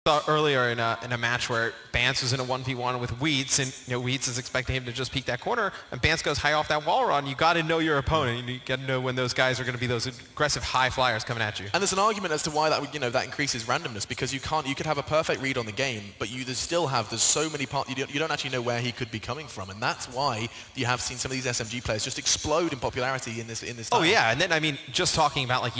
thought earlier in a match where Bance was in a 1v1 with Weeds, and Weeds is expecting him to just peek that corner, and Bance goes high off that wall run. You got to know your opponent. You got to know when those guys are going to be those aggressive high flyers coming at you. And there's an argument as to why that that increases randomness, because you could have a perfect read on the game, but there's so many parts you don't actually know where he could be coming from, and that's why you have seen some of these SMG players just explode in popularity in this time. Oh yeah, and then I mean, just talking about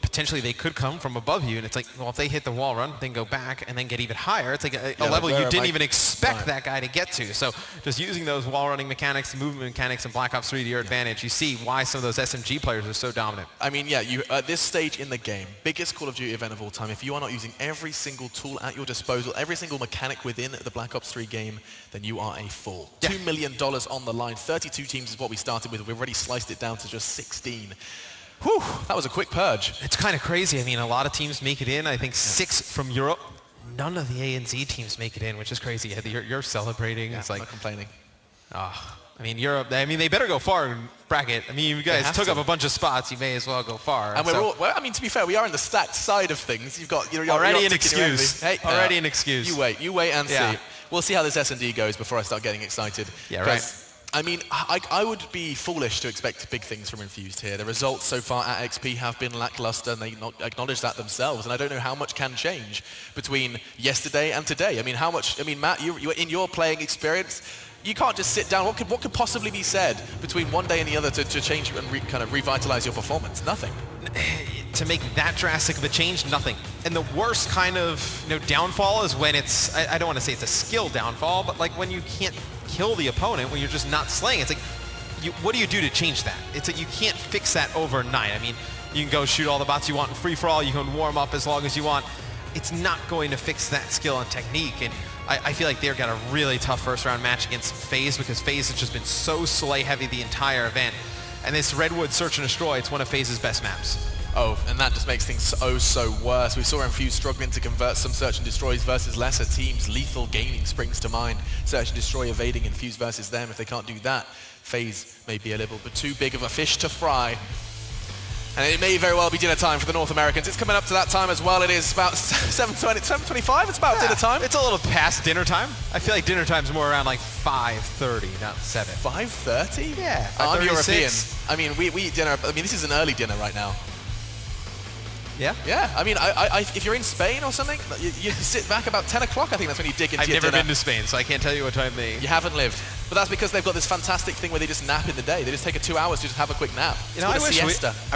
potentially they could come from above you, and it's like, well, if they hit the wall run, then go back and then get even higher. It's like a level you didn't even expect that guy to get to. So just using those wall running mechanics, movement mechanics, and Black Ops 3 to your advantage, you see why some of those SMG players are so dominant. I mean, yeah, at this stage in the game, biggest Call of Duty event of all time, if you are not using every single tool at your disposal, every single mechanic within the Black Ops 3 game, then you are a fool. Yeah. $2 million on the line. 32 teams is what we started with. We've already sliced it down to just 16. Whew, that was a quick purge. It's kind of crazy. I mean, a lot of teams make it in. I think 6 from Europe. None of the A and Z teams make it in, which is crazy. You're celebrating. Yeah, it's like not complaining. I mean, Europe. I mean, they better go far in bracket. I mean, you guys took up a bunch of spots. You may as well go far. And I mean, to be fair, we are in the stacked side of things. You've got already an excuse. Already an excuse. You wait and see. We'll see how this S&D goes before I start getting excited. Yeah, right. I mean, I would be foolish to expect big things from Infused here. The results so far at XP have been lackluster, and they acknowledge that themselves. And I don't know how much can change between yesterday and today. I mean, how much? I mean, Matt, you in your playing experience, you can't just sit down. What could possibly be said between one day and the other to change and kind of revitalize your performance? Nothing. To make that drastic of a change, nothing. And the worst kind of downfall is when it's, I don't want to say it's a skill downfall, but like when you can't kill the opponent, when you're just not slaying. It's like, what do you do to change that? It's like you can't fix that overnight. I mean, you can go shoot all the bots you want in free-for-all, you can warm up as long as you want. It's not going to fix that skill and technique, and I feel like they've got a really tough first-round match against Faze, because Faze has just been so slay-heavy the entire event. And this Redwood Search and Destroy, it's one of Faze's best maps. Oh, and that just makes things so worse. We saw Infused struggling to convert some Search and Destroys versus lesser teams. Lethal Gaming springs to mind. Search and Destroy evading Infused versus them. If they can't do that, Faze may be a little bit too big of a fish to fry. And it may very well be dinner time for the North Americans. It's coming up to that time as well. It is about 7:25. It's about dinner time. It's a little past dinner time. I feel like dinner time's more around like 5:30, not 7. 5:30? Yeah. I'm European. I mean, we eat dinner. I mean, this is an early dinner right now. Yeah? Yeah. I mean, if you're in Spain or something, you sit back about 10 o'clock. I think that's when you dig into your dinner. I've never been to Spain, so I can't tell you what time they... You haven't lived. But that's because they've got this fantastic thing where they just nap in the day. They just take 2 hours to just have a quick nap. I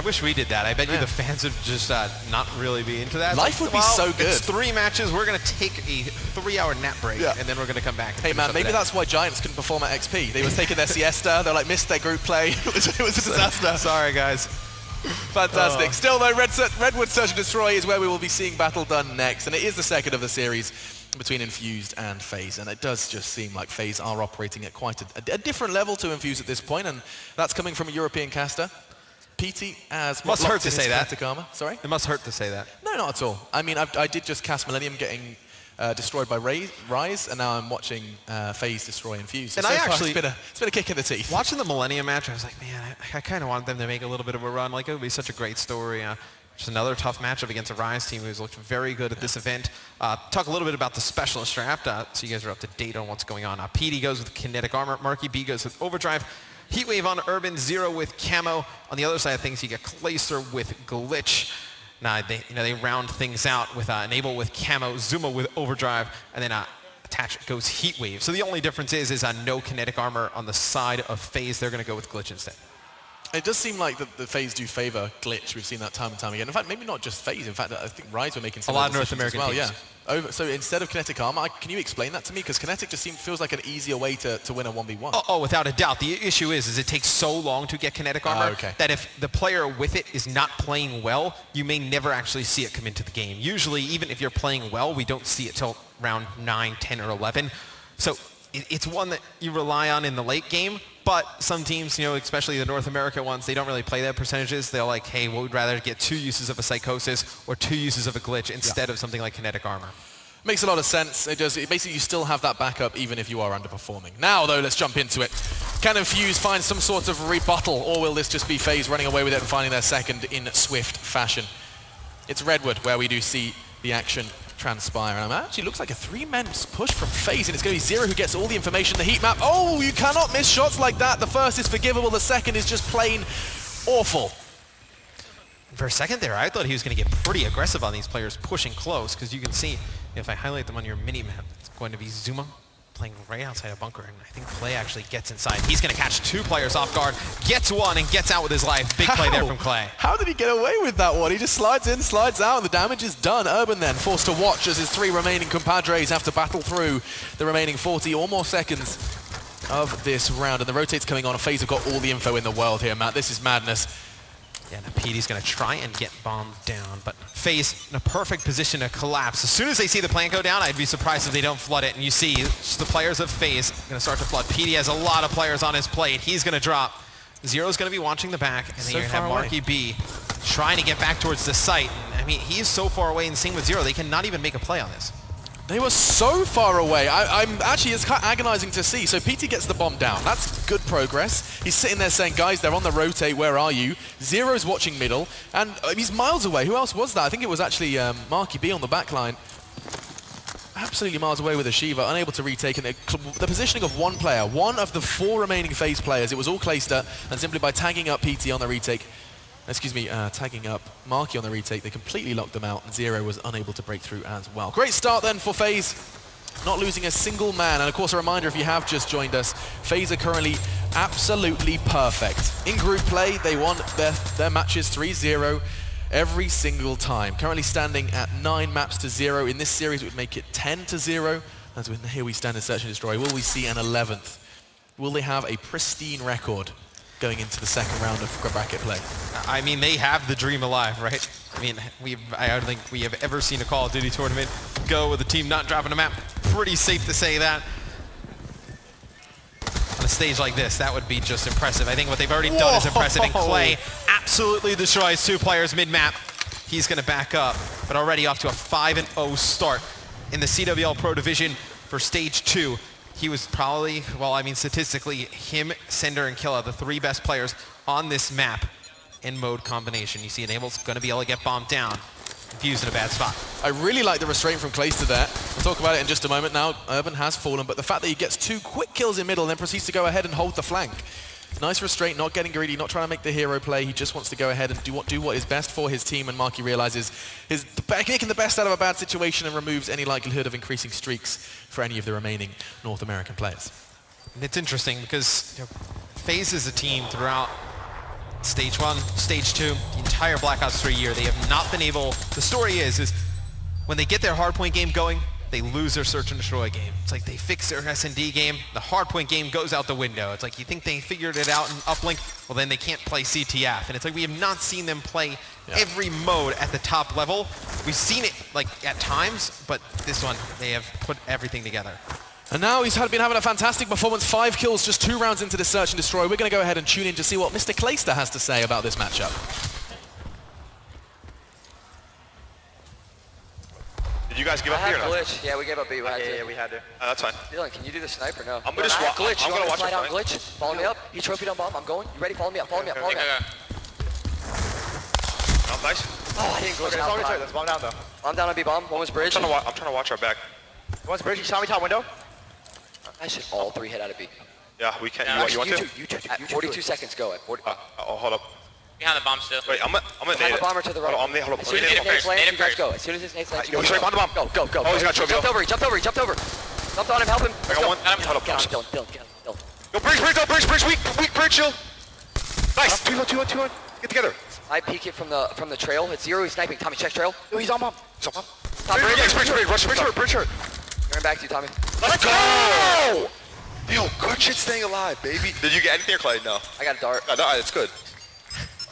wish we did that. I bet you the fans would just not really be into that. Life would be so good. It's 3 matches. We're going to take a 3-hour nap break, and then we're going to come back. Hey, man, maybe that's why Giants couldn't perform at XP. They were taking their siesta. They missed their group play. It was a disaster. Sorry, guys. Fantastic. Still, though, Redwood Search and Destroy is where we will be seeing battle done next, and it is the second of the series between Infused and Faze, and it does just seem like Faze are operating at quite a different level to Infused at this point, and that's coming from a European caster. PT as must hurt to say that. Sorry? It must hurt to say that. No, not at all. I mean, I did just cast Millennium getting destroyed by Rise, and now I'm watching Faze destroy Infused. And so actually, it's been a kick in the teeth. Watching the Millennium match, I was like, man, I kind of want them to make a little bit of a run. Like, it would be such a great story. Just another tough matchup against a Rise team who's looked very good at this event. Talk a little bit about the specialist draft, so you guys are up to date on what's going on. PD goes with Kinetic Armor, Marky B goes with Overdrive, Heatwave on Urban, Zero with Camo. On the other side of things, you get Clacer with Glitch. Now, they round things out with Enable with Camo, Zuma with Overdrive, and then Attach goes Heatwave. So the only difference is no Kinetic Armor on the side of Faze. They're going to go with Glitch instead. It does seem like the Faze do favor Glitch. We've seen that time and time again. In fact, maybe not just Faze. In fact, I think Rise were making some a lot of North American as well. teams. Yeah. So instead of Kinetic Armor, can you explain that to me? Because Kinetic just feels like an easier way to win a 1v1. Oh, without a doubt. The issue is it takes so long to get Kinetic Armor that if the player with it is not playing well, you may never actually see it come into the game. Usually, even if you're playing well, we don't see it till round 9, 10, or 11. So it's one that you rely on in the late game. But some teams, especially the North America ones, they don't really play that percentages. They're like, hey, we'd rather get 2 uses of a Psychosis or 2 uses of a Glitch instead of something like Kinetic Armor. Makes a lot of sense. It does. Basically, you still have that backup even if you are underperforming. Now, though, let's jump into it. Can Infused find some sort of rebuttal, or will this just be Faze running away with it and finding their second in swift fashion? It's Redwood where we do see the action transpire. And it actually looks like a 3-man push from Faze, and it's going to be Zero who gets all the information, the heat map. Oh, you cannot miss shots like that. The first is forgivable, the second is just plain awful. For a second there, I thought he was going to get pretty aggressive on these players pushing close, because you can see, if I highlight them on your mini-map, it's going to be Zuma playing right outside a bunker, and I think Clay actually gets inside. He's going to catch 2 players off guard, gets one, and gets out with his life. Big play there from Clay. How did he get away with that one? He just slides in, slides out, and the damage is done. Urban then forced to watch as his 3 remaining compadres have to battle through the remaining 40 or more seconds of this round. And the rotate's coming on. A Faze have got all the info in the world here, Matt. This is madness. Yeah, now PD's going to try and get bombed down, but Faze in a perfect position to collapse. As soon as they see the plant go down, I'd be surprised if they don't flood it. And you see just the players of Faze going to start to flood. PD has a lot of players on his plate. He's going to drop. Zero's going to be watching the back, and then you're going to have Marky B trying to get back towards the site. And, I mean, he's so far away and sync with Zero, they cannot even make a play on this. They were so far away. I'm actually, it's kind of agonizing to see. So PT gets the bomb down. That's good progress. He's sitting there saying, guys, they're on the rotate. Where are you? Zero's watching middle. And he's miles away. Who else was that? I think it was actually Marky B on the back line. Absolutely miles away with a Shiva, unable to retake. And the positioning of one player, one of the 4 remaining Faze players, it was all Clayster. And simply by tagging up PT on the retake, tagging up Marky on the retake, they completely locked them out, and Zero was unable to break through as well. Great start then for Faze, not losing a single man. And of course, a reminder, if you have just joined us, Faze are currently absolutely perfect. In group play, they won their matches 3-0 every single time. Currently standing at 9 maps to 0. In this series, it would make it 10-0. As here we stand in Search and Destroy. Will we see an 11th? Will they have a pristine record going into the second round of bracket play? I mean, they have the dream alive, right? I mean, I don't think we have ever seen a Call of Duty tournament go with a team not dropping a map. Pretty safe to say that. On a stage like this, that would be just impressive. I think what they've already done is impressive, and Clay absolutely destroys 2 players mid-map. He's going to back up, but already off to a 5-0 start in the CWL Pro Division for Stage 2. He was probably, well, I mean, statistically, him, Cinder, and Killa, the 3 best players on this map in mode combination. You see Enable's going to be able to get bombed down. Infused in a bad spot. I really like the restraint from Clayster there. We'll talk about it in just a moment now. Urban has fallen, but the fact that he gets 2 quick kills in middle and then proceeds to go ahead and hold the flank. Nice restraint, not getting greedy, not trying to make the hero play. He just wants to go ahead and do what is best for his team, and Marky realizes he's making the best out of a bad situation and removes any likelihood of increasing streaks for any of the remaining North American players. And it's interesting because Faze is a team throughout Stage 1, Stage 2, the entire Black Ops 3 year. They have not been able, the story is when they get their hardpoint game going, they lose their Search and Destroy game. It's like they fix their S&D game, the hardpoint game goes out the window. It's like you think they figured it out in uplink, well then they can't play CTF. And it's like we have not seen them play every mode at the top level. We've seen it like at times, but this one, they have put everything together. And now he's been having a fantastic performance, 5 kills just 2 rounds into the Search and Destroy. We're going to go ahead and tune in to see what Mr. Clayster has to say about this matchup. Did you guys give up B or not? Glitch. Yeah, we gave up B. Yeah, we had to. That's fine. Dylan, can you do the sniper? No. I'm gonna swap. Glitch. I'm gonna watch slide it. down glitch. Follow me up. He trophied on bomb. I'm going. You ready? Follow me up. Follow me up. Follow me up. Oh, nice. Oh, I didn't glitch. Okay, let's all let's bomb down though. I'm down on B bomb. One was bridge. I'm trying to watch our back. One's bridge. You saw me top window. I should all 3 hit out of B. Yeah, we can. You want to? You two. At 42 seconds. Go. At 40. Oh, hold up. Behind the bomb still. Wait, I'm gonna nade it. Bomber to the right. Hold on. As soon as his nades land, you guys go. As soon as his nades land, Yo, he's right behind the bomb. Go. Oh, he's got trophy. Jumped over. Jumped on him. Help him. I got one. Get him. Dylan. Yo, bridge. Weak bridge, chill. Nice. 2-1. Get together. I peek it from the trail. It's Zero. He's sniping. Tommy, check trail. Yo, he's on bomb. Top Bridge. Rush bridge. Going back to you, Tommy. Let's go! Yo, good shit staying alive, baby. Did you get anything or Clay? No. I got a dart. No, it's good.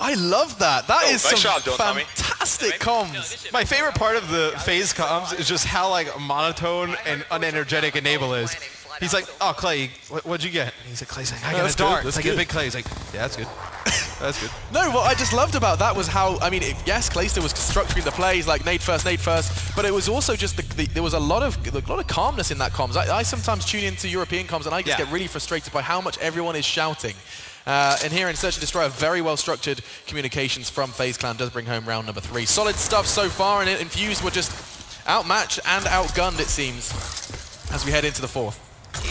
I love that. That is nice some job, Tommy. fantastic comms. My favorite part of the Faze comms is just how like monotone and unenergetic Enable is. He's like, oh, Clay, what'd you get? And he's like, Clay's like, I got a dart. It's like a big Clay. He's like, yeah, that's good. That's good. No, what I just loved about that was how, I mean, yes, Clayster was structuring the plays, like nade first, but it was also just, there was a lot of calmness in that comms. I sometimes tune into European comms and I just get really frustrated by how much everyone is shouting. And here in Search and Destroy, a very well-structured communications from FaZe Clan does bring home round number 3. Solid stuff so far, and Infused were just outmatched and outgunned, it seems, as we head into the fourth.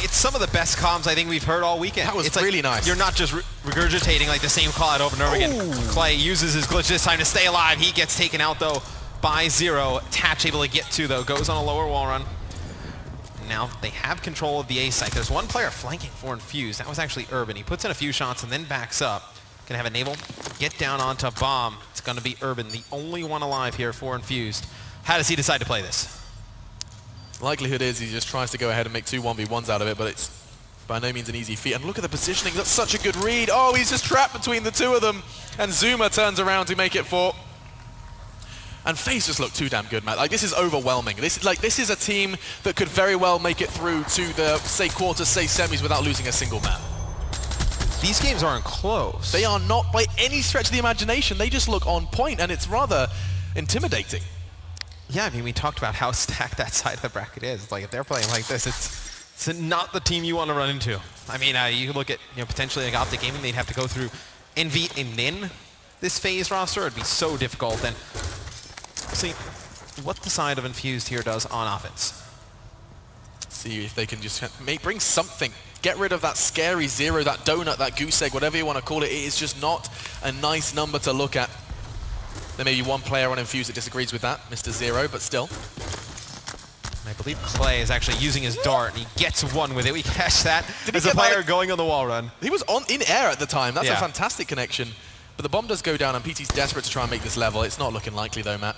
It's some of the best comms I think we've heard all weekend. That was it's really like nice. You're not just regurgitating like the same call out over and over again. Clay uses his glitch this time to stay alive. He gets taken out though by Zero. Tatch able to get to though, goes on a lower wall run. Now they have control of the A site. There's one player flanking for Infused. That was actually Urban. He puts in a few shots and then backs up. Gonna have Enable get down onto Bomb. It's gonna be Urban, the only one alive here for Infused. How does he decide to play this? Likelihood is he just tries to go ahead and make 2 1v1s out of it, but it's by no means an easy feat. And look at the positioning. That's such a good read. Oh, he's just trapped between the two of them. And Zuma turns around to make it 4. And Faze just looked too damn good, Matt. Like, this is overwhelming. This is a team that could very well make it through to the, say, quarters, say, semis without losing a single map. These games aren't close. They are not by any stretch of the imagination. They just look on point, and it's rather intimidating. Yeah, I mean, we talked about how stacked that side of the bracket is. It's like, if they're playing like this, it's not the team you want to run into. I mean, you look at, potentially like Optic Gaming, they'd have to go through Envy and then this Faze roster. It'd be so difficult. And see what the side of Infused here does on offense. See if they can just bring something. Get rid of that scary Zero, that donut, that goose egg, whatever you want to call it. It is just not a nice number to look at. There may be one player on Infused that disagrees with that, Mr. Zero, but still. I believe Clay is actually using his dart, and he gets one with it. We catch that as a get player like, going on the wall run. He was in air at the time. That's a fantastic connection. But the bomb does go down, and PT's desperate to try and make this level. It's not looking likely, though, Matt.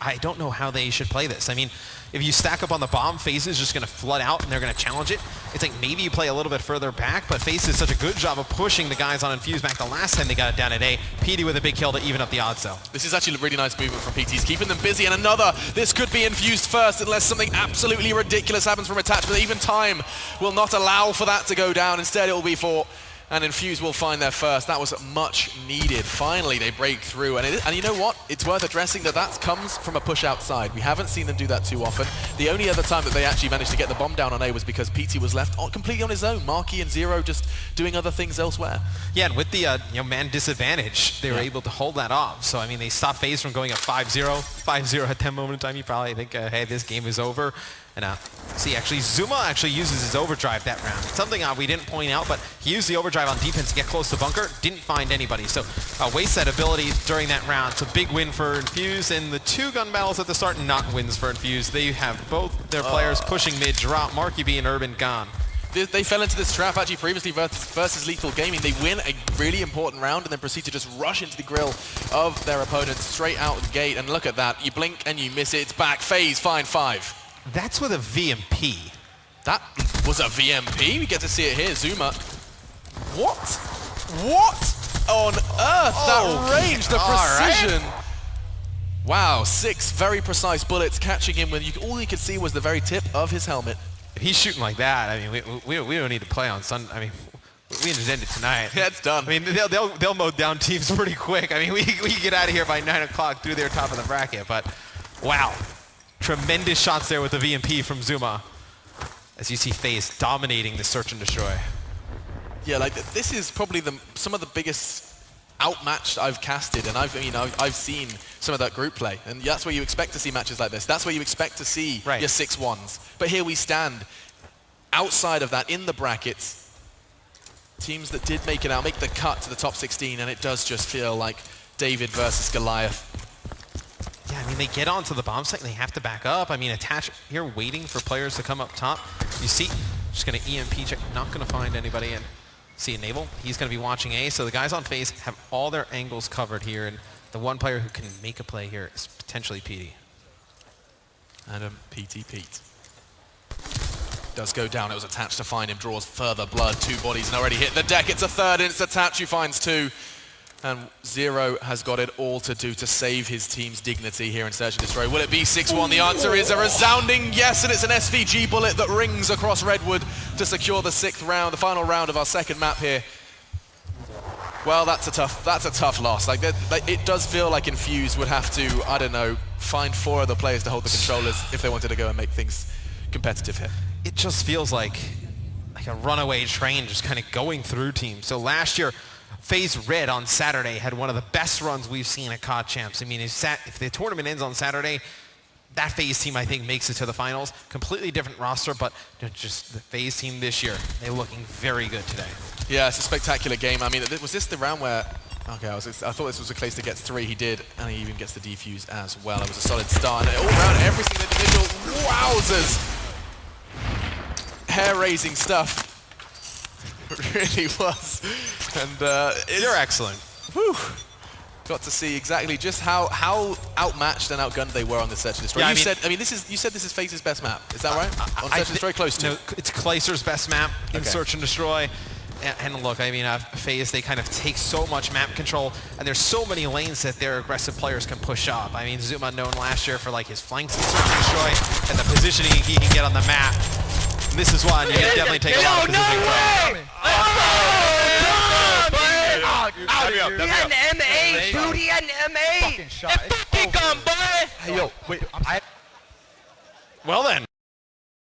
I don't know how they should play this. I mean, if you stack up on the bomb, Faze is just going to flood out and they're going to challenge it. It's like maybe you play a little bit further back, but Faze did such a good job of pushing the guys on Infused back the last time they got it down at A. PD with a big kill to even up the odds, though. This is actually a really nice movement from PT's, keeping them busy. And another, this could be Infused first unless something absolutely ridiculous happens from attachment. Even time will not allow for that to go down. Instead, it will be for... And Infused will find their first. That was much needed. Finally, they break through. And you know what? It's worth addressing that comes from a push outside. We haven't seen them do that too often. The only other time that they actually managed to get the bomb down on A was because PT was left completely on his own. Marky and Zero just doing other things elsewhere. Yeah, and with the man disadvantage, they were able to hold that off. So, I mean, they stopped Faze from going up 5-0. 5-0 at that moment in time. You probably think, hey, this game is over. And see, actually, Zuma actually uses his overdrive that round. It's something we didn't point out, but he used the overdrive on defense to get close to bunker, didn't find anybody. So waste that ability during that round. It's a big win for Infused, and the 2 gun battles at the start, not wins for Infused. They have both their players pushing mid, drop, Marky B and Urban gone. They fell into this trap actually previously versus Lethal Gaming. They win a really important round and then proceed to just rush into the grill of their opponents straight out the gate. And look at that. You blink and you miss it. It's back. Faze, fine 5. That's with a VMP. That was a VMP. We get to see it here. Zuma. What? What on earth? That range, the precision. Right. Wow, 6 very precise bullets catching him when all you could see was the very tip of his helmet. If he's shooting like that, I mean, we don't need to play on Sunday. I mean, we just end it tonight. Yeah, it's done. I mean, they'll mow down teams pretty quick. I mean, we can get out of here by 9 o'clock through their top of the bracket. But wow, tremendous shots there with the VMP from Zuma. As you see Faze dominating the search and destroy. Yeah, like this is probably some of the biggest outmatched I've casted, and I've seen some of that group play, and that's where you expect to see matches like this. That's where you expect to see your 6-1s. But here we stand outside of that in the brackets. Teams that did make it out, make the cut to the top 16, and it does just feel like David versus Goliath. Yeah, I mean, they get onto the bomb site and they have to back up. I mean, attach here, waiting for players to come up top. You see, just going to EMP check, not going to find anybody. And see Enable, he's going to be watching A. So the guys on Faze have all their angles covered here. And the one player who can make a play here is potentially PD. Adam PT Pete. Does go down. It was attached to find him. Draws further blood. 2 bodies and already hit the deck. It's a third and it's attached. Who finds 2. And Zero has got it all to do to save his team's dignity here in Search and Destroy. Will it be 6-1? The answer is a resounding yes, and it's an SVG bullet that rings across Redwood to secure the 6th round, the final round of our second map here. Well, that's a tough loss. Like it does feel like Infused would have to, I don't know, find 4 other players to hold the controllers if they wanted to go and make things competitive here. It just feels like a runaway train just kind of going through teams. So last year, Faze Red on Saturday had one of the best runs we've seen at COD Champs. I mean, if the tournament ends on Saturday, that FaZe team, I think, makes it to the finals. Completely different roster, but just the FaZe team this year, they're looking very good today. Yeah, it's a spectacular game. I mean, was this the round where... Okay, I thought this was a case that gets 3. He did, and he even gets the defuse as well. It was a solid start, and all around, every single individual, wowzers! Hair-raising stuff. It really was. And You're excellent. Whew. Got to see exactly just how outmatched and outgunned they were on the Search and Destroy. Yeah, you said this is FaZe's best map. Is that right? On Search and Destroy, close to. No, it's Kleiser's best map in Okay. Search and Destroy. And look, I mean, FaZe, they kind of take so much map control, and there's so many lanes that their aggressive players can push up. I mean, Zuma known last year for like his flanks in Search and Destroy and the positioning he can get on the map. And this is one you can definitely take a lot of positioning from. He had an MA, dude. He had an MA. Fucking shot. Hey, yo, wait. Well then,